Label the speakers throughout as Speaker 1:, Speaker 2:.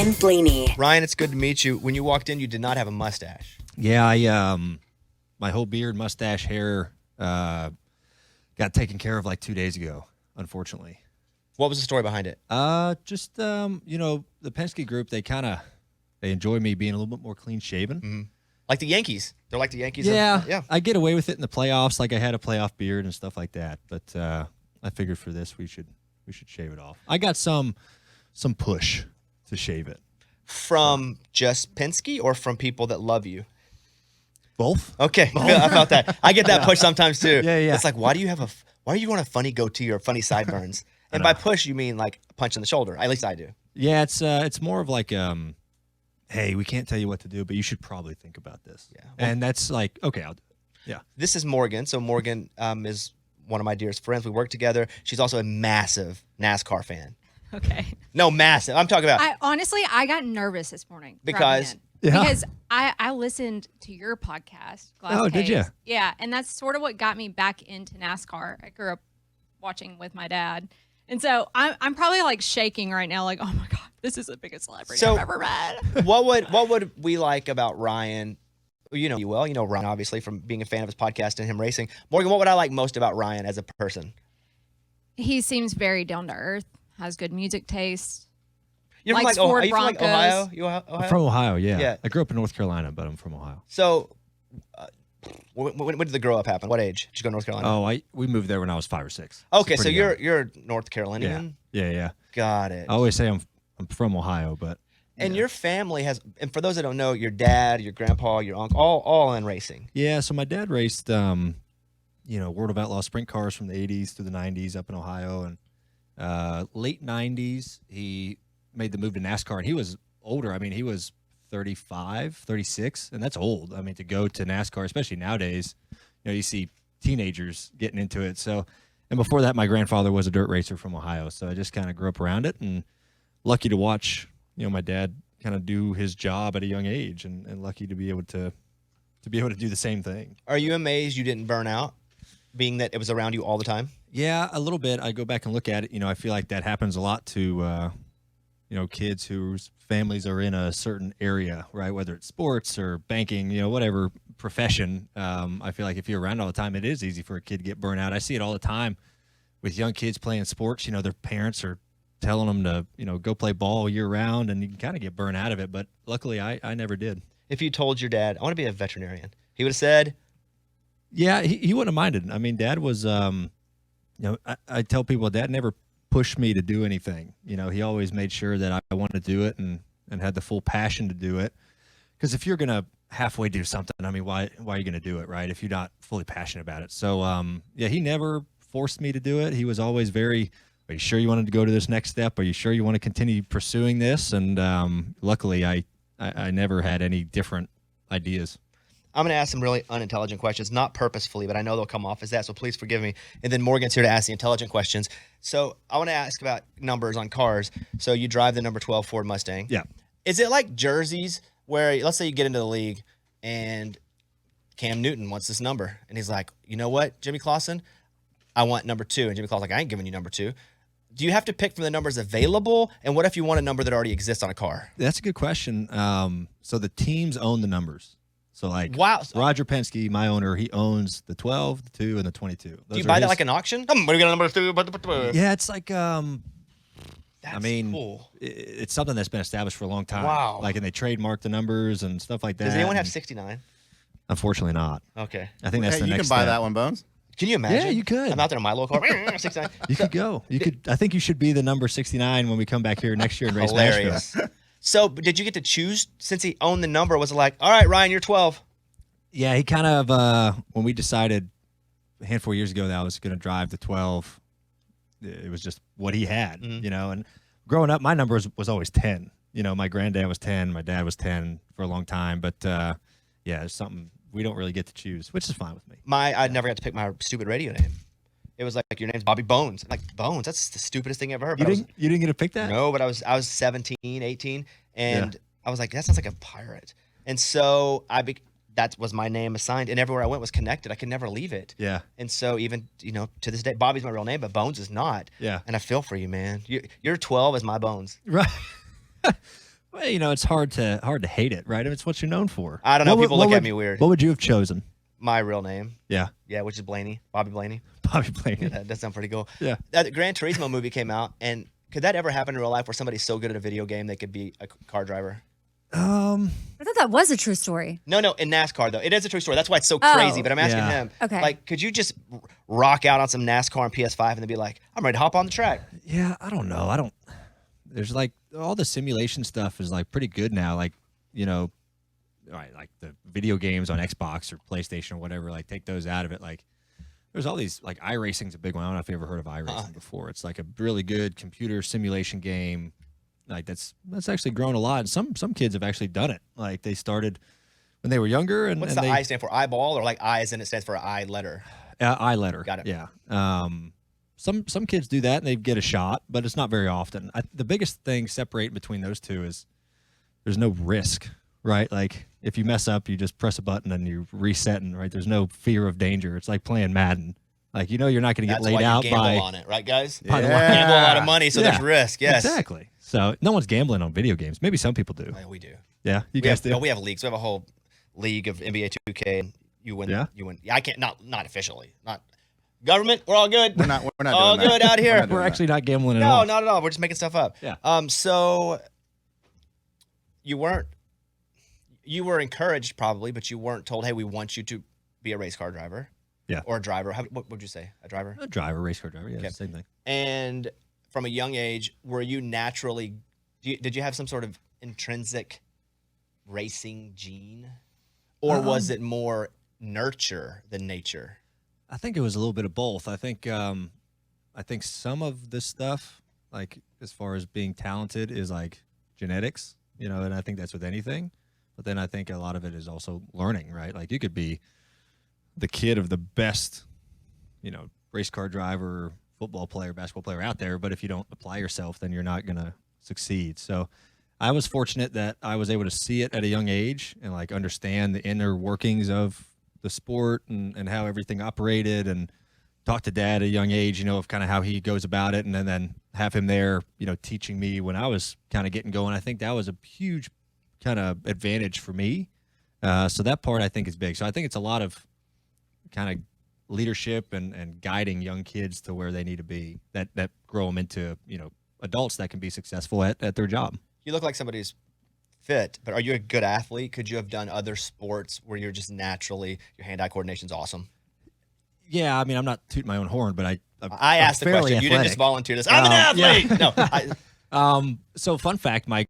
Speaker 1: and Blaney.
Speaker 2: Ryan, it's good to meet you. When you walked in, you did not have a mustache.
Speaker 3: Yeah, I my whole beard, mustache, hair got taken care of like 2 days ago, unfortunately.
Speaker 2: What was the story behind it?
Speaker 3: Just the Penske group, they enjoy me being a little bit more clean shaven.
Speaker 2: Mm-hmm. Like the Yankees. They're like the Yankees.
Speaker 3: Yeah. I get away with it in the playoffs, like I had a playoff beard and stuff like that. But I figured for this we should shave it off. I got some push to shave it.
Speaker 2: From just Penske or from people that love you?
Speaker 3: Both.
Speaker 2: Okay, I felt that. I get that push sometimes too.
Speaker 3: Yeah.
Speaker 2: It's like, why are you on a funny goatee or funny sideburns? And by push, you mean like a punch in the shoulder. At least I do.
Speaker 3: Yeah, it's more of like, hey, we can't tell you what to do, but you should probably think about this. Yeah. And that's like, okay, I'll do it. Yeah.
Speaker 2: This is Morgan. So Morgan is one of my dearest friends. We work together. She's also a massive NASCAR fan.
Speaker 4: Okay.
Speaker 2: No, massive. I'm talking about.
Speaker 4: I got nervous this morning.
Speaker 2: Because?
Speaker 3: Yeah.
Speaker 4: Because I listened to your podcast.
Speaker 3: Oh, did you?
Speaker 4: Yeah, and that's sort of what got me back into NASCAR. I grew up watching with my dad. And so I'm probably like shaking right now, like, oh my God, this is the biggest celebrity I've ever met.
Speaker 2: What would we like about Ryan? You know Ryan, obviously, from being a fan of his podcast and him racing. Morgan, what would I like most about Ryan as a person?
Speaker 4: He seems very down to earth, has good music taste.
Speaker 2: You're from
Speaker 4: likes
Speaker 2: like,
Speaker 4: Ford
Speaker 2: are you from like Ohio?
Speaker 4: Broncos.
Speaker 2: You Ohio?
Speaker 3: I'm from Ohio, yeah.
Speaker 2: Yeah.
Speaker 3: I grew up in North Carolina, but I'm from Ohio.
Speaker 2: So, when did the grow up happen? What age did you go to North Carolina?
Speaker 3: Oh, we moved there when I was 5 or 6.
Speaker 2: Okay, so you're a North Carolinian?
Speaker 3: Yeah.
Speaker 2: Got it.
Speaker 3: I always say I'm from Ohio, but
Speaker 2: and your family has, and for those that don't know, your dad, your grandpa, your uncle, all in racing.
Speaker 3: Yeah, so my dad raced World of Outlaw sprint cars from the 80s through the 90s up in Ohio, and late 90s he made the move to NASCAR, and he was older. I mean, he was 35, 36, and that's old. I mean, to go to NASCAR, especially nowadays, you see teenagers getting into it. So, and before that, my grandfather was a dirt racer from Ohio, so I just kind of grew up around it, and lucky to watch, my dad kind of do his job at a young age, and lucky to be able to do the same thing.
Speaker 2: Are you amazed you didn't burn out, being that it was around you all the time?
Speaker 3: Yeah, a little bit. I go back and look at it. I feel like that happens a lot to kids whose families are in a certain area, right? Whether it's sports or banking, whatever profession. I feel like if you're around all the time, it is easy for a kid to get burnt out. I see it all the time with young kids playing sports. Their parents are telling them to, go play ball year round, and you can kind of get burnt out of it. But luckily, I never did.
Speaker 2: If you told your dad, I want to be a veterinarian, he would have said,
Speaker 3: yeah, he wouldn't have minded. I mean, Dad was, I tell people, Dad never pushed me to do anything. He always made sure that I wanted to do it and had the full passion to do it. Because if you're going to halfway do something, I mean, why are you going to do it, right? If you're not fully passionate about it. So, he never forced me to do it. He was always very, are you sure you wanted to go to this next step? Are you sure you want to continue pursuing this? And luckily, I never had any different ideas.
Speaker 2: I'm going to ask some really unintelligent questions, not purposefully, but I know they'll come off as that, so please forgive me. And then Morgan's here to ask the intelligent questions. So I want to ask about numbers on cars. So you drive the number 12 Ford Mustang.
Speaker 3: Yeah.
Speaker 2: Is it like jerseys where, let's say you get into the league and Cam Newton wants this number, and he's like, you know what, Jimmy Clausen, I want number 2. And Jimmy Clausen's like, I ain't giving you number 2. Do you have to pick from the numbers available? And what if you want a number that already exists on a car?
Speaker 3: That's a good question. So the teams own the numbers. So
Speaker 2: wow.
Speaker 3: Roger Penske, my owner, he owns the 12, the 2, and the 22.
Speaker 2: Do you buy that like an auction? What do you got number 2?
Speaker 3: Yeah, it's like
Speaker 2: That's cool.
Speaker 3: It's something that's been established for a long time.
Speaker 2: Wow.
Speaker 3: And they trademark the numbers and stuff like that.
Speaker 2: Does anyone have 69?
Speaker 3: Unfortunately not.
Speaker 2: Okay.
Speaker 3: I think that's the
Speaker 5: you
Speaker 3: next
Speaker 5: can buy
Speaker 3: step.
Speaker 5: that one, Bones.
Speaker 2: Can you imagine?
Speaker 3: Yeah, you could.
Speaker 2: I'm out there in my little car. 69.
Speaker 3: You could go. I think you should be the number 69 when we come back here next year and race
Speaker 2: Hilarious.
Speaker 3: Nashville.
Speaker 2: So, did you get to choose since he owned the number? Was it like, all right, Ryan, you're 12?
Speaker 3: Yeah, he kind of, when we decided a handful of years ago that I was going to drive the 12, it was just what he had, and growing up, my number was always 10. My granddad was 10, my dad was 10 for a long time, but it's something we don't really get to choose, which is fine with me.
Speaker 2: I never got to pick my stupid radio name. It was like, your name's Bobby Bones. I'm like, Bones, that's the stupidest thing I ever heard.
Speaker 3: You didn't get to pick that?
Speaker 2: No, but I was 17, 18, and I was like, that sounds like a pirate. And so that was my name assigned, and everywhere I went was connected. I could never leave it.
Speaker 3: Yeah.
Speaker 2: And so even, to this day, Bobby's my real name, but Bones is not.
Speaker 3: Yeah.
Speaker 2: And I feel for you, man. Your 12 is my Bones.
Speaker 3: Right. Well, it's hard to hate it, right? It's what you're known for.
Speaker 2: I don't know. People look at me weird.
Speaker 3: What would you have chosen?
Speaker 2: My real name.
Speaker 3: Yeah.
Speaker 2: Yeah, which is Blaney. Bobby Blaney.
Speaker 3: Bobby Blaney.
Speaker 2: Yeah, that does sound pretty cool.
Speaker 3: Yeah.
Speaker 2: That Gran Turismo movie came out, and could that ever happen in real life where somebody's so good at a video game they could be a car driver?
Speaker 1: I thought that was a true story.
Speaker 2: No, in NASCAR, though. It is a true story. That's why it's so crazy, but I'm asking him.
Speaker 1: Okay.
Speaker 2: Like, could you just rock out on some NASCAR on PS5 and then be like, I'm ready to hop on the track?
Speaker 3: Yeah, I don't know. There's like all the simulation stuff is like pretty good now. Like, right, like the video games on Xbox or PlayStation or whatever, like take those out of it. Like there's all these, like iRacing's a big one. I don't know if you ever heard of iRacing before. It's like a really good computer simulation game. Like that's actually grown a lot. And some kids have actually done it. Like they started when they were younger. And
Speaker 2: what's
Speaker 3: and
Speaker 2: the
Speaker 3: they,
Speaker 2: I stand for? Eyeball, or like eyes and it stands for I letter?
Speaker 3: I letter.
Speaker 2: Got it.
Speaker 3: Yeah. Some kids do that and they get a shot, but it's not very often. The biggest thing separating between those two is there's no risk, right? Like if you mess up, you just press a button and you're resetting, right? There's no fear of danger. It's like playing Madden. Like you're not going to get laid out
Speaker 2: by. That's why you gamble on it, right, guys?
Speaker 3: By the
Speaker 2: gamble a lot of money, so there's risk. Yes,
Speaker 3: exactly. So no one's gambling on video games. Maybe some people do.
Speaker 2: We do.
Speaker 3: Yeah, you guys do.
Speaker 2: No, we have leagues. We have a whole league of NBA 2K, and you win.
Speaker 3: Yeah?
Speaker 2: You win. I can't. Not officially. Not government. We're all good.
Speaker 5: We're not
Speaker 2: all
Speaker 5: doing
Speaker 2: good
Speaker 5: that.
Speaker 2: out here.
Speaker 3: We're actually not gambling at
Speaker 2: No,
Speaker 3: all.
Speaker 2: not at all. We're just making stuff up.
Speaker 3: Yeah.
Speaker 2: So you were encouraged probably, but you weren't told, hey, we want you to be a race car driver.
Speaker 3: Yeah.
Speaker 2: Or a driver. What would you say? A driver?
Speaker 3: A driver, race car driver. Yeah,
Speaker 2: Okay.
Speaker 3: same thing.
Speaker 2: And from a young age, were you naturally, did you have some sort of intrinsic racing gene? Or was it more nurture than nature?
Speaker 3: I think it was a little bit of both. I think some of this stuff, like as far as being talented, is like genetics, and I think that's with anything. But then I think a lot of it is also learning, right? Like you could be the kid of the best, race car driver, football player, basketball player out there, but if you don't apply yourself, then you're not going to succeed. So I was fortunate that I was able to see it at a young age and like understand the inner workings of the sport and how everything operated, and talk to Dad at a young age, of kind of how he goes about it, and then have him there, teaching me when I was kind of getting going. I think that was a huge kind of advantage for me. So that part I think is big. So I think it's a lot of kind of leadership and guiding young kids to where they need to be that grow them into, adults that can be successful at their job.
Speaker 2: You look like somebody who's fit, but are you a good athlete? Could you have done other sports where you're just naturally, your hand-eye coordination's awesome?
Speaker 3: Yeah, I mean, I'm not tooting my own horn, but
Speaker 2: I asked the question.
Speaker 3: Athletic.
Speaker 2: You didn't just volunteer this. I'm an athlete!
Speaker 3: Yeah.
Speaker 2: No.
Speaker 3: So fun fact, my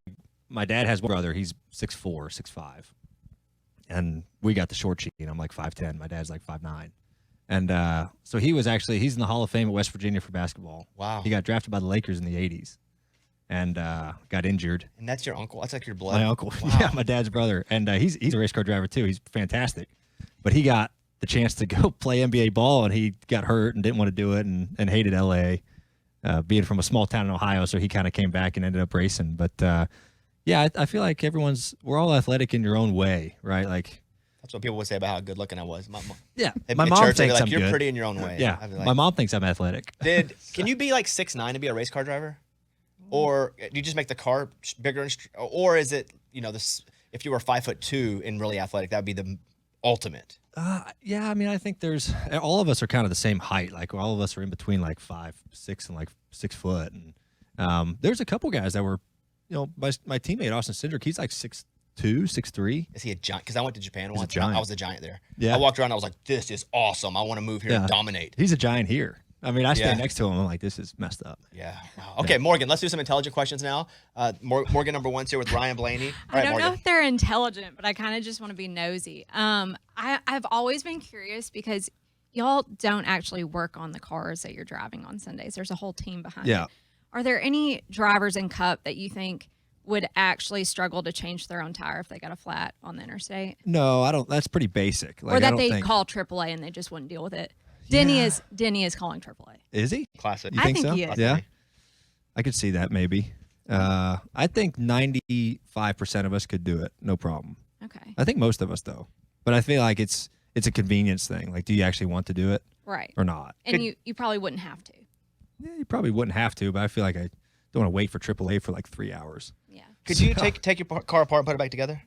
Speaker 3: dad has one brother. He's 6'4", 6'5". And we got the short sheet. I'm like 5'10". My dad's like 5'9". And so he's in the Hall of Fame at West Virginia for basketball.
Speaker 2: Wow.
Speaker 3: He got drafted by the Lakers in the 80s and got injured.
Speaker 2: And that's your uncle? That's like your blood?
Speaker 3: My uncle.
Speaker 2: Wow.
Speaker 3: Yeah, my dad's brother. And he's a race car driver too. He's fantastic. But he got the chance to go play NBA ball, and he got hurt and didn't want to do it and hated LA, being from a small town in Ohio. So he kind of came back and ended up racing. But yeah, I feel like we're all athletic in your own way, right? Like,
Speaker 2: that's what people would say about how good looking I was.
Speaker 3: Yeah,
Speaker 2: my
Speaker 3: my mom
Speaker 2: church,
Speaker 3: thinks
Speaker 2: like,
Speaker 3: I'm
Speaker 2: you're
Speaker 3: good.
Speaker 2: pretty in your own way.
Speaker 3: Yeah,
Speaker 2: I'd be like,
Speaker 3: my mom thinks I'm athletic.
Speaker 2: Can you be like 6'9" to be a race car driver? Or do you just make the car bigger? Or is it, if you were 5'2" and really athletic, that would be the ultimate?
Speaker 3: Yeah, I mean, I think all of us are kind of the same height. Like all of us are in between like 5'6" and like 6 foot. And there's a couple guys that were, my teammate Austin Cindric, he's like 6'2", 6'3".
Speaker 2: Is he a giant? Because I went to Japan once.
Speaker 3: giant.
Speaker 2: I was a giant there.
Speaker 3: Yeah.
Speaker 2: I walked around. I was like, this is awesome. I want to move here and dominate.
Speaker 3: He's a giant here. I mean, I stand
Speaker 2: Yeah.
Speaker 3: next to him. I'm like, this is messed up.
Speaker 2: Yeah. Wow. Okay, Morgan, let's do some intelligent questions now. Morgan number one's here with Ryan Blaney. All
Speaker 4: I
Speaker 2: right,
Speaker 4: don't
Speaker 2: Morgan.
Speaker 4: know if they're intelligent, but I kind of just want to be nosy. I've always been curious because y'all don't actually work on the cars that you're driving on Sundays. There's a whole team behind it. Are there any drivers in Cup that you think would actually struggle to change their own tire if they got a flat on the interstate?
Speaker 3: No, I don't. That's pretty basic. Like,
Speaker 4: or that
Speaker 3: I don't
Speaker 4: they
Speaker 3: think,
Speaker 4: call AAA and they just wouldn't deal with it? Denny is calling AAA.
Speaker 3: Is he?
Speaker 2: Classic.
Speaker 3: You
Speaker 4: I
Speaker 3: think
Speaker 4: think
Speaker 3: so?
Speaker 4: he is.
Speaker 3: Yeah, I could see that maybe. I think 95% of us could do it, no problem.
Speaker 4: Okay.
Speaker 3: I think most of us though, but I feel like it's a convenience thing. Like, do you actually want to do it
Speaker 4: Right.
Speaker 3: or not?
Speaker 4: And you probably wouldn't have to.
Speaker 3: Yeah, you probably wouldn't have to, but I feel like I don't want to wait for AAA for like 3 hours.
Speaker 4: Yeah.
Speaker 2: Could you take your car apart and put it back together?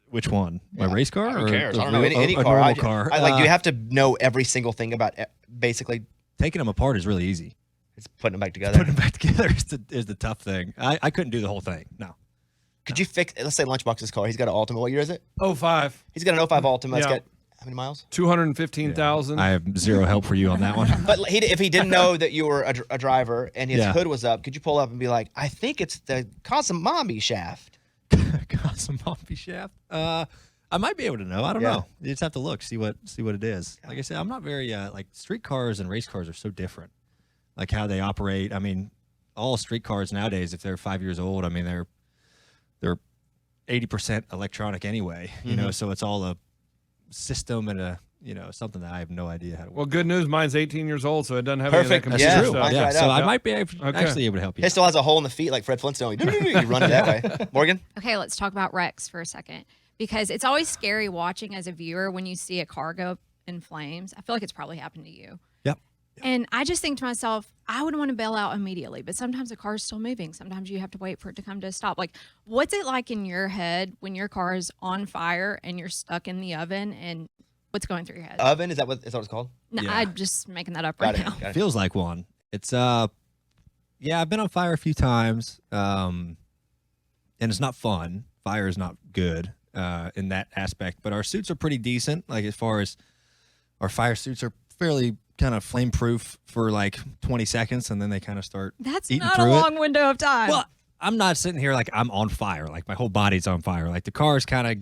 Speaker 3: Which one? My race car?
Speaker 2: Who
Speaker 3: or
Speaker 2: cares?
Speaker 3: a
Speaker 2: I don't know.
Speaker 3: real-
Speaker 2: Any
Speaker 3: a
Speaker 2: car.
Speaker 3: normal car.
Speaker 2: You have to know every single thing about basically
Speaker 3: Taking them apart is really easy.
Speaker 2: it's putting them back together.
Speaker 3: Putting them back together is the tough thing. I couldn't do the whole thing. No.
Speaker 2: Could you fix, let's say Lunchbox's car. He's got an Ultima. What year is it?
Speaker 5: 05.
Speaker 2: He's got an 05 Ultima. It's
Speaker 5: Yeah.
Speaker 2: got how many miles?
Speaker 5: 215,000.
Speaker 3: I have zero help for you on that one.
Speaker 2: But if he didn't know that you were a driver and his
Speaker 3: Yeah.
Speaker 2: hood was up, could you pull up and be like, I think it's the Casamambi shaft?
Speaker 3: Casamambi shaft. I might be able to know. I don't
Speaker 2: Yeah.
Speaker 3: know. You just have to look, see what it is. Like I said, I'm not very like street cars and race cars are so different. Like how they operate. I mean, all street cars nowadays, if they're 5 years old, I mean they're 80% electronic anyway. You know, so it's all a system and a something that I have no idea how to work.
Speaker 5: Well, good news. Mine's 18 years old, so it doesn't have any
Speaker 2: Perfect.
Speaker 5: of that computer
Speaker 2: Yeah.
Speaker 5: stuff.
Speaker 2: Mine's
Speaker 3: Yeah,
Speaker 2: right
Speaker 3: so
Speaker 2: up.
Speaker 3: I might be actually able to help you.
Speaker 2: It still has a hole in the feet like Fred Flintstone. You run it that way. Morgan?
Speaker 4: Okay, let's talk about wrecks for a second because it's always scary watching as a viewer when you see a car go up in flames. I feel like it's probably happened to you.
Speaker 3: Yep.
Speaker 4: And I just think to myself, I would want to bail out immediately, but sometimes the car's still moving. Sometimes you have to wait for it to come to a stop. Like, what's it like in your head when your car is on fire and you're stuck in the oven and what's going through your head?
Speaker 2: Oven? Is that what it's called?
Speaker 4: No,
Speaker 3: Yeah.
Speaker 4: I'm just making that up
Speaker 2: Got
Speaker 4: right
Speaker 2: it.
Speaker 4: now.
Speaker 2: Got it.
Speaker 3: Feels like one. It's yeah, I've been on fire a few times. And it's not fun. Fire is not good in that aspect, but our suits are pretty decent. Like as far as our fire suits are fairly kind of flame proof for like 20 seconds and then they kind of start
Speaker 4: That's
Speaker 3: eating
Speaker 4: not a
Speaker 3: through it.
Speaker 4: long window of time.
Speaker 3: Well, I'm not sitting here like I'm on fire. Like my whole body's on fire. Like the car's kind of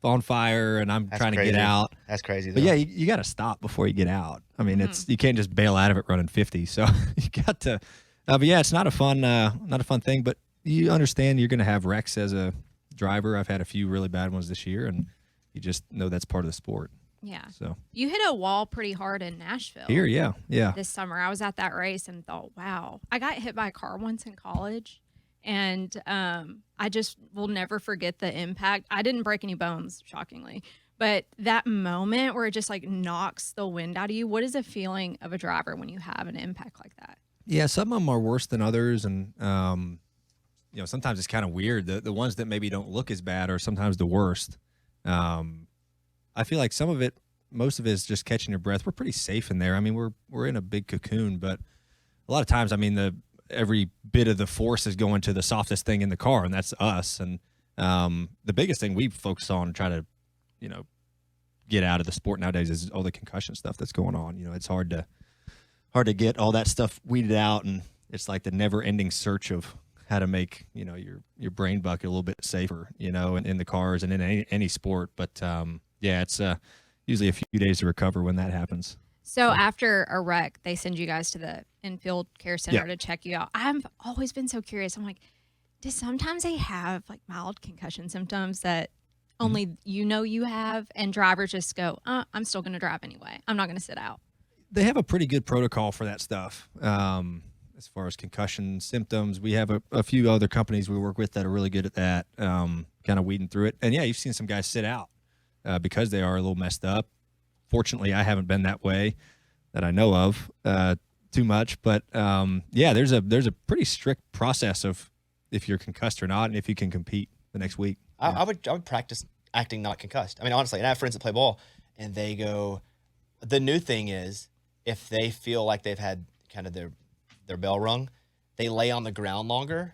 Speaker 3: on fire and I'm
Speaker 2: That's
Speaker 3: trying to
Speaker 2: crazy.
Speaker 3: get out.
Speaker 2: That's crazy. Though.
Speaker 3: But yeah, you got to stop before you get out. I mean, you can't just bail out of it running 50. So you got to. But yeah, it's not a fun thing. But you understand you're going to have wrecks as a driver. I've had a few really bad ones this year, and you just know that's part of the sport.
Speaker 4: yeah.
Speaker 3: So
Speaker 4: You hit a wall pretty hard in Nashville.
Speaker 3: here, yeah.
Speaker 4: This summer. I was at that race and thought, wow, I got hit by a car once in college. And I just will never forget the impact. I didn't break any bones, shockingly. But that moment where it just like knocks the wind out of you, what is the feeling of a driver when you have an impact like that?
Speaker 3: Yeah, some of them are worse than others, and sometimes it's kind of weird. The ones that maybe don't look as bad are sometimes the worst. I feel like most of it is just catching your breath. We're pretty safe in there. I mean, we're in a big cocoon, but a lot of times, I mean, every bit of the force is going to the softest thing in the car, and that's us. And the biggest thing we focus on and try to, get out of the sport nowadays is all the concussion stuff that's going on. It's hard to get all that stuff weeded out, and it's like the never-ending search of how to make your brain bucket a little bit safer, in the cars and in any sport. But yeah, it's usually a few days to recover when that happens.
Speaker 4: So after a wreck, they send you guys to the infield care center
Speaker 3: Yeah.
Speaker 4: to check you out. I've always been so curious. I'm like, do sometimes they have like mild concussion symptoms that only you have, and drivers just go, I'm still going to drive anyway. I'm not going to sit out.
Speaker 3: They have a pretty good protocol for that stuff. As far as concussion symptoms, we have a few other companies we work with that are really good at that, kind of weeding through it. And yeah, you've seen some guys sit out because they are a little messed up. Fortunately, I haven't been that way that I know of too much. But yeah, there's a pretty strict process of if you're concussed or not, and if you can compete the next week.
Speaker 2: I would practice acting not concussed. I mean, honestly, and I have friends that play ball, and they go. The new thing is, if they feel like they've had kind of their bell rung, they lay on the ground longer.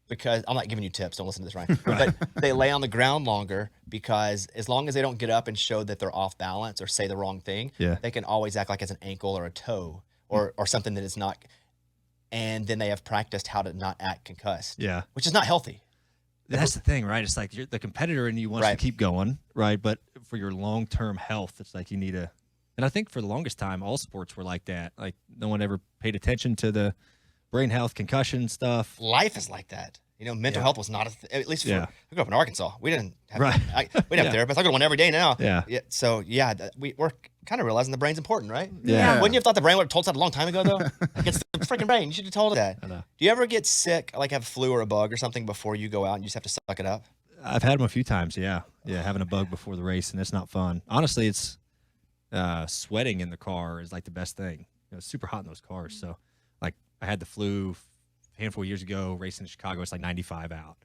Speaker 2: Because I'm not giving you tips, don't listen to this, Ryan. But they lay on the ground longer because as long as they don't get up and show that they're off balance or say the wrong thing, they can always act like it's an ankle or a toe or something that is not. And then they have practiced how to not act concussed.
Speaker 3: Yeah,
Speaker 2: which is not healthy.
Speaker 3: That's the thing, right? It's like the competitor in you wants to keep going, right? But for your long-term health, it's like you need to. And I think for the longest time, all sports were like that. Like no one ever paid attention to the brain health, concussion stuff.
Speaker 2: Life is like that. Mental health was not at least for, I grew up in Arkansas. We didn't have, we didn't have therapists. I go to one every day now.
Speaker 3: Yeah.
Speaker 2: So we're kind of realizing the brain's important, right?
Speaker 3: Yeah.
Speaker 2: Wouldn't you have thought the brain would have told us that a long time ago, though? Like, it's the freaking brain. You should have told us that.
Speaker 3: I know.
Speaker 2: Do you ever get sick, like have flu or a bug or something before you go out and you just have to suck it up?
Speaker 3: I've had them a few times. Yeah, having a bug before the race, and it's not fun. Honestly, it's sweating in the car is like the best thing. It's super hot in those cars. So, like, I had the flu a handful of years ago, racing in Chicago. It's like 95 out.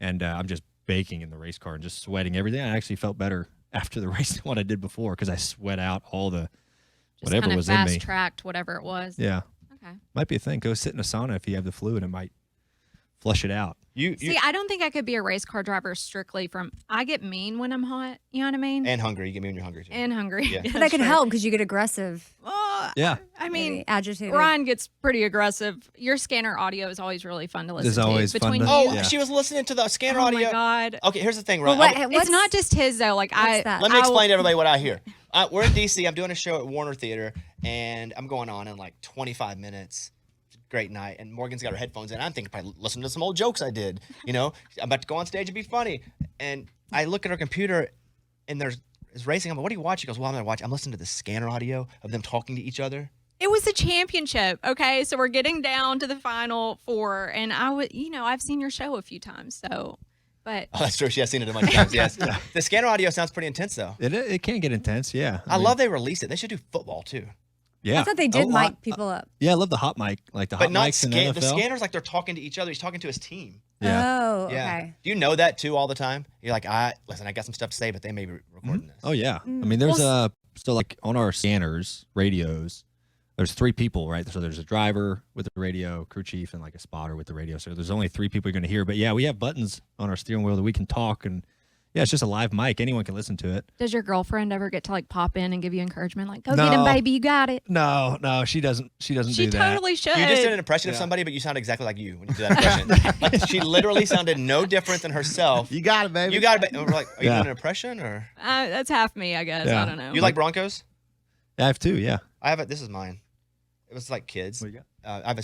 Speaker 3: and I'm just baking in the race car and just sweating everything. I actually felt better after the race than what I did before because I sweat out all the
Speaker 4: Just
Speaker 3: whatever
Speaker 4: kind of
Speaker 3: was in me.
Speaker 4: fast-tracked whatever it was.
Speaker 3: Yeah.
Speaker 4: Okay.
Speaker 3: Might be a thing. Go sit in a sauna if you have the fluid. It might flush it out.
Speaker 4: See, I don't think I could be a race car driver strictly from. I get mean when I'm hot. You know what I mean?
Speaker 2: And hungry. You get me when you're hungry too.
Speaker 4: And hungry.
Speaker 2: Yeah.
Speaker 1: But that could help because you get aggressive.
Speaker 3: Yeah.
Speaker 4: I mean,
Speaker 1: Maybe agitated.
Speaker 4: Ryan gets pretty aggressive. Your scanner audio is always really fun to listen
Speaker 3: It's
Speaker 4: to.
Speaker 3: always fun
Speaker 4: Between
Speaker 3: to-
Speaker 4: you,
Speaker 2: Oh,
Speaker 3: Yeah.
Speaker 2: she was listening to the scanner
Speaker 4: oh
Speaker 2: audio.
Speaker 4: my god!
Speaker 2: Okay, here's the thing,
Speaker 1: Well,
Speaker 2: right?
Speaker 1: what's
Speaker 4: It's not just his though. Like
Speaker 1: What's that?
Speaker 2: Let me
Speaker 4: I will-
Speaker 2: explain to everybody what I hear. We're in DC. I'm doing a show at Warner Theater, and I'm going on in like 25 minutes. Great night. And Morgan's got her headphones in. I'm thinking probably listen to some old jokes I did. You know, I'm about to go on stage and be funny. And I look at her computer, and there's racing. I'm like, what do you watch? She goes, well, I'm listening to the scanner audio of them talking to each other.
Speaker 4: It was the championship. Okay, so we're getting down to the final four, and I would, I've seen your show a few times. So, but
Speaker 2: Oh, that's true. She has seen it a bunch of times. Yes. The scanner audio sounds pretty intense, though.
Speaker 3: It can get intense. Yeah.
Speaker 2: I love they released it. They should do football too.
Speaker 3: Yeah.
Speaker 1: I thought they did mic people up.
Speaker 3: Yeah, I love the hot mic, like the hot
Speaker 2: But not
Speaker 3: mics in the NFL.
Speaker 2: the scanners like they're talking to each other. He's talking to his team.
Speaker 3: Yeah.
Speaker 1: Oh,
Speaker 2: Yeah.
Speaker 1: okay.
Speaker 2: Do you know that too all the time? You're like, listen, I got some stuff to say, but they may be recording this.
Speaker 3: Oh yeah. I mean, there's so like on our scanners, radios, there's 3 people, right? So there's a driver with the radio, crew chief, and like a spotter with the radio. So there's only 3 people you're going to hear. But yeah, we have buttons on our steering wheel that we can talk, and yeah, it's just a live mic. Anyone can listen to it.
Speaker 4: does your girlfriend ever get to like pop in and give you encouragement, like, "Go get him, baby, you got it"?
Speaker 3: No, she doesn't. She doesn't
Speaker 4: She
Speaker 3: do that.
Speaker 4: totally should.
Speaker 2: You just did an impression of somebody, but you sound exactly like you when you did that impression. Like, she literally sounded no different than herself.
Speaker 6: You got it, baby.
Speaker 2: You got it. And we're like, are you
Speaker 3: Yeah.
Speaker 2: doing an impression or
Speaker 4: That's half me, I guess.
Speaker 3: Yeah.
Speaker 4: I don't know.
Speaker 2: you like Broncos?
Speaker 3: I have 2. Yeah.
Speaker 2: I have it. This is mine. It was like kids.
Speaker 3: What you got?
Speaker 2: I have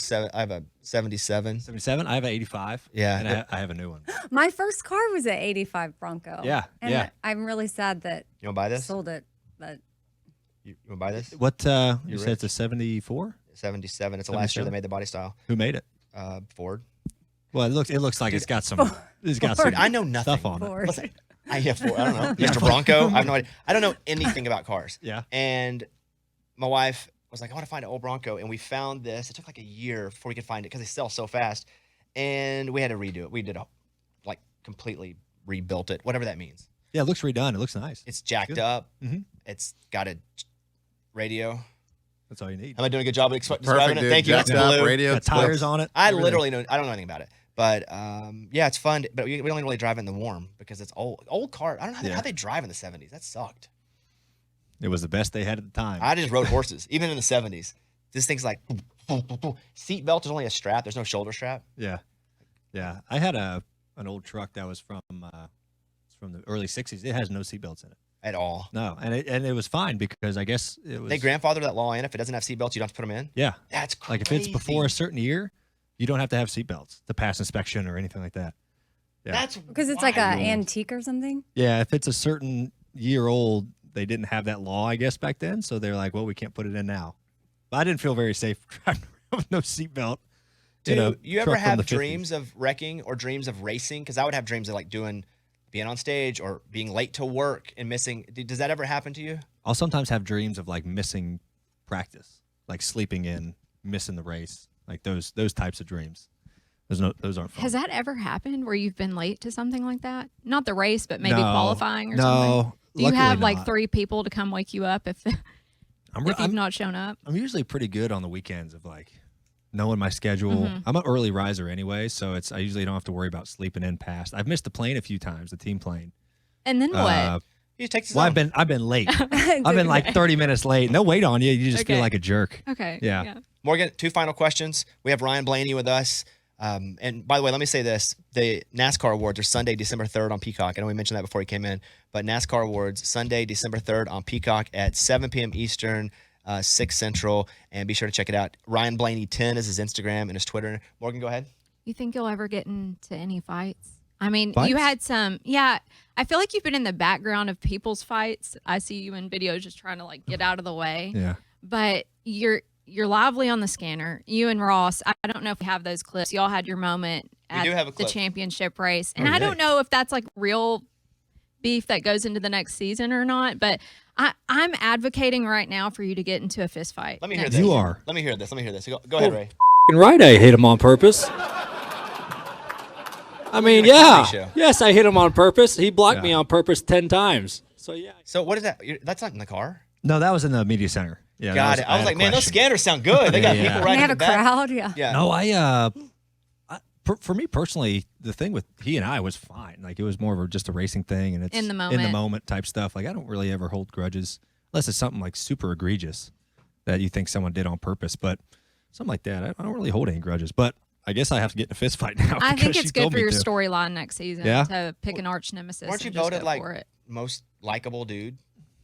Speaker 2: a 77.
Speaker 3: 77. I have an 85.
Speaker 2: Yeah.
Speaker 3: And I have a new one.
Speaker 1: My first car was an 85 Bronco.
Speaker 3: Yeah,
Speaker 1: And
Speaker 3: yeah.
Speaker 1: I'm really sad that
Speaker 2: You want to buy
Speaker 1: I
Speaker 2: this?
Speaker 1: sold it. But
Speaker 2: You want to buy this?
Speaker 3: What? You said
Speaker 2: rich.
Speaker 3: it's a 74.
Speaker 2: 77. It's the last year
Speaker 3: 77?
Speaker 2: they made the body style.
Speaker 3: Who made it?
Speaker 2: Ford.
Speaker 3: Well, it looks like it's got some. It's got some
Speaker 2: Dude, I know nothing.
Speaker 3: stuff on it.
Speaker 1: Ford.
Speaker 2: Listen, I have Ford. I don't know. Mr. Bronco. I have no idea. I don't know anything about cars.
Speaker 3: Yeah.
Speaker 2: And my wife was like, I want to find an old Bronco. And we found this. It took like a year before we could find it because they sell so fast. And we had to redo it. We did completely rebuilt it, whatever that means.
Speaker 3: Yeah, it looks redone. It looks nice.
Speaker 2: It's jacked
Speaker 3: Good.
Speaker 2: up.
Speaker 3: Mhm.
Speaker 2: It's got a radio.
Speaker 3: That's all you need.
Speaker 2: Am I doing a good job of describing
Speaker 6: Perfect,
Speaker 2: it?
Speaker 6: dude.
Speaker 2: Thank you. It's
Speaker 6: Jacked up,
Speaker 2: blue.
Speaker 6: radio.
Speaker 3: Got tires on it.
Speaker 2: I
Speaker 3: everything.
Speaker 2: literally I don't know anything about it. But yeah, it's fun. But we only really drive it in the warm because it's old car. I don't know how they drive in the 70s. That sucked.
Speaker 3: It was the best they had at the time.
Speaker 2: I just rode horses, even in the 70s. This thing's like seat belt is only a strap. There's no shoulder strap.
Speaker 3: Yeah, yeah. I had an old truck that was from the early '60s. It has no seatbelts in it.
Speaker 2: At all.
Speaker 3: No, and it was fine because I guess it was.
Speaker 2: They grandfather that law in. If it doesn't have seat belts, you don't have to put them in.
Speaker 3: Yeah,
Speaker 2: That's crazy.
Speaker 3: like if it's before a certain year, you don't have to have seatbelts to pass inspection or anything like that. Yeah.
Speaker 2: That's
Speaker 1: because it's like
Speaker 2: wild.
Speaker 1: an antique or something.
Speaker 3: Yeah, if it's a certain year old, they didn't have that law, I guess, back then. So they're like, well, we can't put it in now. But I didn't feel very safe driving around with no seatbelt.
Speaker 2: Do you ever
Speaker 3: truck from
Speaker 2: have
Speaker 3: the 50s.
Speaker 2: dreams of wrecking or dreams of racing? Because I would have dreams of like being on stage or being late to work and missing. Does that ever happen to you?
Speaker 3: I'll sometimes have dreams of like missing practice, like sleeping in, missing the race, like those types of dreams. Those aren't fun.
Speaker 4: Has that ever happened where you've been late to something like that? Not the race, but maybe
Speaker 3: No.
Speaker 4: qualifying or
Speaker 3: No,
Speaker 4: something? Do you
Speaker 3: luckily
Speaker 4: have like
Speaker 3: not.
Speaker 4: 3 people to come wake you up if you've not shown up?
Speaker 3: I'm usually pretty good on the weekends of like knowing my schedule.
Speaker 4: Mm-hmm.
Speaker 3: I'm an early riser anyway, so I usually don't have to worry about sleeping in past. I've missed the plane a few times, the team plane.
Speaker 4: And then what?
Speaker 2: He just takes his
Speaker 3: Well,
Speaker 2: own.
Speaker 3: I've been late. I've been like 30 minutes late. No wait on you. You just feel
Speaker 4: Okay.
Speaker 3: like a jerk.
Speaker 4: Okay.
Speaker 3: yeah.
Speaker 2: Morgan, 2 final questions. We have Ryan Blaney with us. And by the way, let me say this. The NASCAR Awards are Sunday, December 3rd on Peacock. I know we mentioned that before he came in. But NASCAR Awards, Sunday, December 3rd on Peacock at 7 p.m. Eastern, 6 Central. And be sure to check it out. Ryan Blaney 10 is his Instagram and his Twitter. Morgan, go ahead.
Speaker 4: You think you'll ever get into any fights? I mean,
Speaker 3: Fights?
Speaker 4: you had some. Yeah, I feel like you've been in the background of people's fights. I see you in videos just trying to like get out of the way.
Speaker 3: Yeah.
Speaker 4: But you're lively on the scanner. You and Ross. I don't know if you have those clips. Y'all had your moment at
Speaker 2: do have a
Speaker 4: the
Speaker 2: clip.
Speaker 4: championship race, and
Speaker 3: Oh,
Speaker 4: I
Speaker 3: yeah.
Speaker 4: don't know if that's like real beef that goes into the next season or not. But I'm advocating right now for you to get into a fist fight.
Speaker 2: Let me hear
Speaker 4: next
Speaker 2: this.
Speaker 3: You
Speaker 4: season.
Speaker 3: are.
Speaker 2: Let me hear this. Go ahead, Ray.
Speaker 3: Right, I hit him on purpose.
Speaker 6: I mean,
Speaker 2: Like a
Speaker 6: yeah.
Speaker 2: comedy show.
Speaker 6: Yes, I hit him on purpose. He blocked me on purpose 10 times. So, yeah.
Speaker 2: So what is that? That's not in the car.
Speaker 3: No, that was in the media center. Yeah,
Speaker 2: Got it. I was
Speaker 3: had
Speaker 2: like,
Speaker 3: a
Speaker 2: man, those
Speaker 3: question.
Speaker 2: scanners sound good. They got
Speaker 3: Yeah.
Speaker 2: people
Speaker 3: And
Speaker 2: right
Speaker 1: And they
Speaker 2: in
Speaker 1: have
Speaker 2: the
Speaker 1: a
Speaker 2: back.
Speaker 1: crowd. Yeah.
Speaker 2: Yeah.
Speaker 3: No, for me personally, the thing with he and I was fine. Like it was more of just a racing thing, and it's
Speaker 4: In the
Speaker 3: moment type stuff. Like I don't really ever hold grudges unless it's something like super egregious that you think someone did on purpose. But something like that, I don't really hold any grudges. But I guess I have to get in a fist fight now.
Speaker 4: I think
Speaker 3: because
Speaker 4: it's
Speaker 3: she
Speaker 4: good
Speaker 3: told
Speaker 4: for
Speaker 3: me
Speaker 4: your
Speaker 3: to.
Speaker 4: storyline next season
Speaker 3: Yeah?
Speaker 4: to pick an arch nemesis.
Speaker 2: Weren't you
Speaker 4: and just
Speaker 2: voted
Speaker 4: go
Speaker 2: like
Speaker 4: for it.
Speaker 2: most likable dude?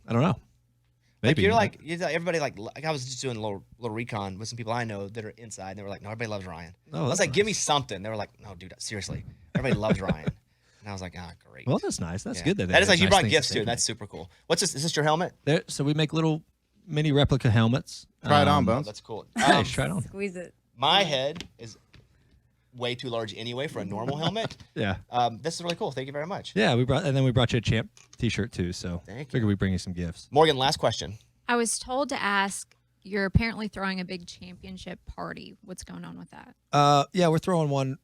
Speaker 3: I don't know. Maybe
Speaker 2: Like everybody like I was just doing a little recon with some people I know that are inside. And they were like, no, everybody loves Ryan.
Speaker 3: Oh,
Speaker 2: I was
Speaker 3: that's
Speaker 2: like, give me
Speaker 3: nice.
Speaker 2: something. They were like, no, dude, seriously, everybody loves Ryan. And I was like, ah, great.
Speaker 3: Well, that's nice. That's
Speaker 2: Yeah.
Speaker 3: good. That
Speaker 2: That is
Speaker 3: they
Speaker 2: like
Speaker 3: have
Speaker 2: you
Speaker 3: nice
Speaker 2: brought
Speaker 3: things to
Speaker 2: gifts
Speaker 3: say
Speaker 2: too.
Speaker 3: to
Speaker 2: That's
Speaker 3: me.
Speaker 2: super cool. What's this? Is this your helmet?
Speaker 3: So we make little mini replica helmets.
Speaker 5: Try it on,
Speaker 2: Oh,
Speaker 5: Bones.
Speaker 2: that's cool.
Speaker 3: Hey, try it on.
Speaker 1: Squeeze it.
Speaker 2: My head is way too large anyway for a normal helmet.
Speaker 3: Yeah.
Speaker 2: This is really cool. Thank you very much.
Speaker 3: Yeah, we brought you a champ T-shirt too. So
Speaker 2: Thank you.
Speaker 3: figured we'd bring you some gifts.
Speaker 2: Morgan, last question.
Speaker 4: I was told to ask, you're apparently throwing a big championship party. What's going on with that?
Speaker 3: Yeah, we're throwing one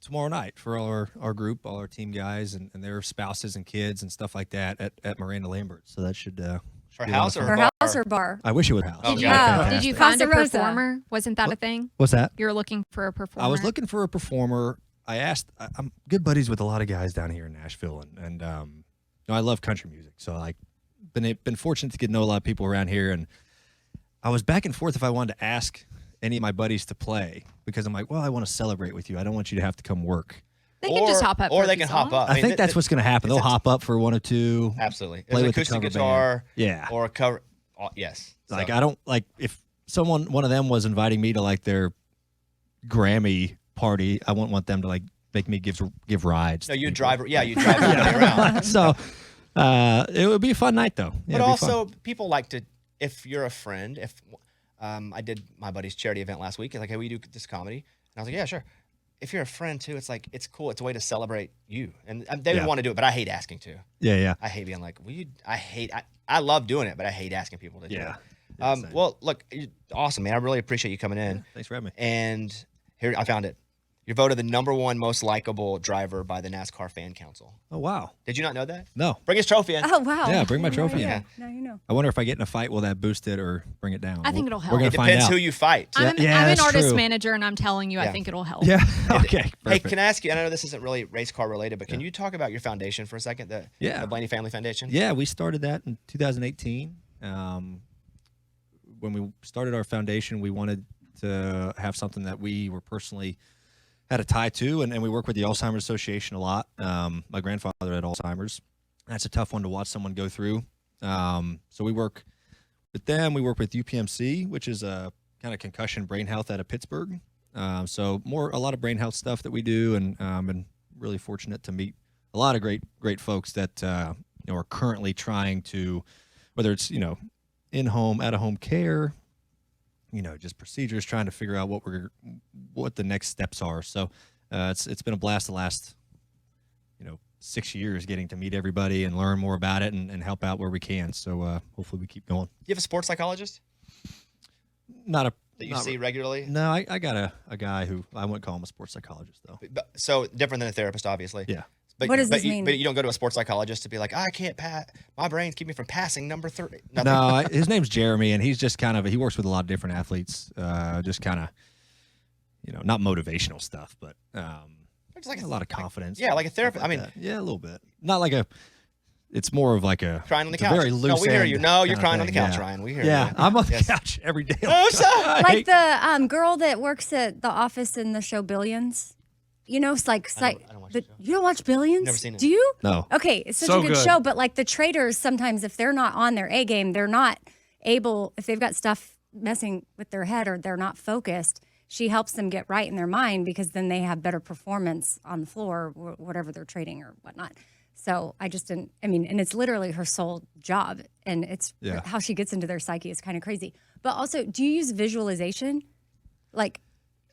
Speaker 3: tomorrow night for all our group, all our team guys, and their spouses and kids and stuff like that at Miranda Lambert. So that should.
Speaker 2: Her
Speaker 3: be a lot
Speaker 2: house
Speaker 3: of
Speaker 2: or
Speaker 3: fun.
Speaker 1: Her
Speaker 2: bar?
Speaker 1: house or bar?
Speaker 3: I wish it would house.
Speaker 2: Oh,
Speaker 4: Did you,
Speaker 2: God.
Speaker 4: did you
Speaker 1: Fantastic.
Speaker 4: find a
Speaker 1: Casa Rosa.
Speaker 4: performer? Wasn't that a thing?
Speaker 3: What's that?
Speaker 4: You were looking for a performer?
Speaker 3: I was looking for a performer. I asked. I'm good buddies with a lot of guys down here in Nashville, and I love country music. So like, been fortunate to get to know a lot of people around here, and I was back and forth if I wanted to ask any of my buddies to play because I'm like, well, I want to celebrate with you. I don't want you to have to come work.
Speaker 4: They can just hop up.
Speaker 2: Or
Speaker 4: for a
Speaker 2: they
Speaker 4: few
Speaker 2: can hop
Speaker 4: songs.
Speaker 2: up.
Speaker 3: I think that's what's going to happen. They'll
Speaker 2: it's a-
Speaker 3: hop up for one or two.
Speaker 2: Absolutely.
Speaker 3: Play
Speaker 2: There's an
Speaker 3: with the
Speaker 2: acoustic
Speaker 3: cover
Speaker 2: guitar.
Speaker 3: band. Yeah.
Speaker 2: Or a cover. Oh, yes.
Speaker 3: Like
Speaker 2: So-
Speaker 3: I don't like if one of them was inviting me to like their Grammy party, I wouldn't want them to like make me give rides.
Speaker 2: No,
Speaker 3: to
Speaker 2: you
Speaker 3: people.
Speaker 2: drive. Yeah, you drive everybody around.
Speaker 3: So it would be a fun night though. Yeah,
Speaker 2: But
Speaker 3: it'd be fun.
Speaker 2: also, people like to, if you're a friend, if I did my buddy's charity event last week, like, hey, we do this comedy? And I was like, yeah, sure. If you're a friend too, it's like, it's cool. It's a way to celebrate you. And they would
Speaker 3: Yeah.
Speaker 2: want to do it, but I hate asking too.
Speaker 3: yeah.
Speaker 2: I hate being like, I love doing it, but I hate asking people to do
Speaker 3: Yeah.
Speaker 2: it.
Speaker 3: Same.
Speaker 2: Well, look, you're awesome, man. I really appreciate you coming in.
Speaker 3: Thanks for having me.
Speaker 2: And here, I found it. You're voted the #1 most likable driver by the NASCAR Fan Council.
Speaker 3: Oh wow.
Speaker 2: Did you not know that?
Speaker 3: No.
Speaker 2: Bring his trophy in.
Speaker 1: Oh wow.
Speaker 3: Yeah, bring my trophy in.
Speaker 1: Yeah. Now you know.
Speaker 3: I wonder if I get in a fight, will that boost it or bring it down?
Speaker 4: I think it'll help.
Speaker 3: We're gonna
Speaker 2: It
Speaker 3: find
Speaker 2: depends
Speaker 3: out.
Speaker 2: who you fight.
Speaker 4: I'm
Speaker 3: Yeah,
Speaker 4: an
Speaker 3: that's
Speaker 4: artist
Speaker 3: true.
Speaker 4: manager, and I'm telling you, I
Speaker 2: Yeah.
Speaker 4: think it'll help.
Speaker 3: Yeah. Okay.
Speaker 2: Hey,
Speaker 3: Perfect.
Speaker 2: can I ask you? And I know this isn't really race car related, but can you talk about your foundation for a second? The Blaney Family Foundation.
Speaker 3: Yeah, we started that in 2018. When we started our foundation, we wanted to have something that we were personally had a tie to, and we work with the Alzheimer's Association a lot. My grandfather had Alzheimer's. That's a tough one to watch someone go through. So we work with them. We work with UPMC, which is a kind of concussion brain health out of Pittsburgh. So a lot of brain health stuff that we do, and been really fortunate to meet a lot of great folks that are currently trying to, whether it's in-home, out-of-home care, just procedures, trying to figure out what the next steps are. So it's been a blast the last 6 years getting to meet everybody and learn more about it and help out where we can. So hopefully we keep going.
Speaker 2: You have a sports psychologist
Speaker 3: Not
Speaker 2: that you see regularly.
Speaker 3: No, I got a guy who I wouldn't call him a sports psychologist though.
Speaker 2: So different than a therapist, obviously.
Speaker 3: Yeah.
Speaker 2: But,
Speaker 1: What does
Speaker 2: but
Speaker 1: this
Speaker 2: you,
Speaker 1: mean?
Speaker 2: But you don't go to a sports psychologist to be like, I can't pass. My brain's keeping me from passing number 30. Nothing.
Speaker 3: No, his name's Jeremy, and he's just he works with a lot of different athletes. Just kind of, not motivational stuff, but
Speaker 2: It's like
Speaker 3: a lot of confidence.
Speaker 2: Yeah, like a
Speaker 3: stuff
Speaker 2: therapist. I
Speaker 3: like
Speaker 2: mean,
Speaker 3: that. Yeah, a little bit. Not like a. It's more of like a
Speaker 2: crying on the
Speaker 3: it's a
Speaker 2: couch.
Speaker 3: very
Speaker 2: No,
Speaker 3: loose
Speaker 2: we hear
Speaker 3: end
Speaker 2: you. No, you're
Speaker 3: kinda
Speaker 2: crying on the
Speaker 3: thing,
Speaker 2: couch,
Speaker 3: yeah.
Speaker 2: Ryan. We hear
Speaker 3: Yeah,
Speaker 2: you.
Speaker 3: I'm on the
Speaker 2: Yes.
Speaker 3: couch every day.
Speaker 2: Oh, so-
Speaker 3: I
Speaker 1: Like
Speaker 3: hate-
Speaker 1: the girl that works at the office in the show Billions. It's like
Speaker 2: I don't watch the show.
Speaker 1: you don't watch Billions?
Speaker 2: Never seen it.
Speaker 1: Do you?
Speaker 3: No.
Speaker 1: Okay, it's such
Speaker 5: So
Speaker 1: a good
Speaker 5: good.
Speaker 1: show, but like the traders sometimes if they're not on their A game, they're not able if they've got stuff messing with their head or they're not focused. She helps them get right in their mind because then they have better performance on the floor, whatever they're trading or whatnot. So I just didn't. I mean, and it's literally her sole job, and it's
Speaker 3: Yeah.
Speaker 1: how she gets into their psyche is kind of crazy. But also, do you use visualization? Like,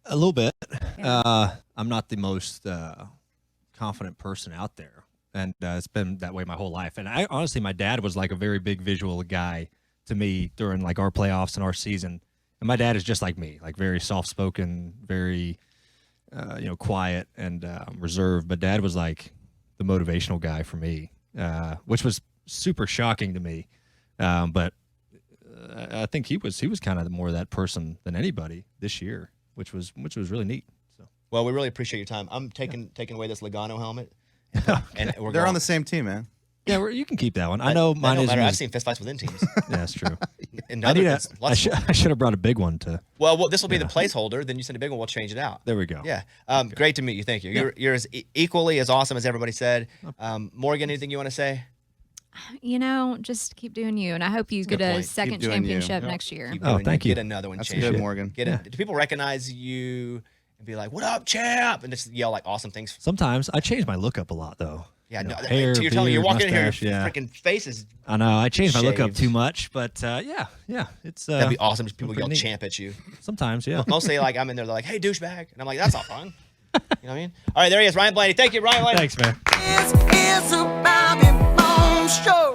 Speaker 3: A little bit. I'm not the most confident person out there, and it's been that way my whole life. And I honestly, my dad was like a very big visual guy to me during like our playoffs and our season. And my dad is just like me, like very soft spoken, very quiet and reserved. But Dad was like the motivational guy for me, which was super shocking to me. But I think he was kind of more of that person than anybody this year, which was really neat. So.
Speaker 2: Well, we really appreciate your time. I'm taking away this Logano helmet. And
Speaker 7: They're on the same team, man.
Speaker 3: Yeah, you can keep that one. I know mine
Speaker 2: don't
Speaker 3: is.
Speaker 2: matter. I've seen fistfights within teams.
Speaker 3: Yeah, that's true.
Speaker 2: And
Speaker 3: I should have brought a big one to.
Speaker 2: Well, this will be the placeholder. Then you send a big one. We'll change it out.
Speaker 3: There we go.
Speaker 2: Yeah. Great to meet you. Thank you. You're as equally as awesome as everybody said. Morgan, anything you want to say?
Speaker 4: Just keep doing you, and I hope you get a
Speaker 2: point.
Speaker 4: second
Speaker 7: doing you.
Speaker 4: championship next year.
Speaker 3: Thank you.
Speaker 2: Get another one.
Speaker 7: That's
Speaker 2: champ.
Speaker 7: good, Morgan.
Speaker 2: Do people recognize you and be like, "What up, champ?" and just yell like awesome things?
Speaker 3: Sometimes I change my look up a lot though.
Speaker 2: Yeah, no.
Speaker 3: Hair,
Speaker 2: You're telling me you're
Speaker 3: beard,
Speaker 2: walking
Speaker 3: mustache,
Speaker 2: in here, your
Speaker 3: yeah.
Speaker 2: freaking face is.
Speaker 3: I know I change my look up
Speaker 2: Shaved.
Speaker 3: too much, but yeah, it's.
Speaker 2: That'd be awesome. Just people
Speaker 3: pretty
Speaker 2: yell
Speaker 3: neat.
Speaker 2: champ at you.
Speaker 3: Sometimes, yeah.
Speaker 2: Mostly like I'm in there, they're like, "Hey, douchebag," and I'm like, "That's all fun." You know what I mean? All right, there he is, Ryan Blaney. Thank you, Ryan Blaney.
Speaker 3: Thanks, man.
Speaker 8: It's a Bobby Bones Show.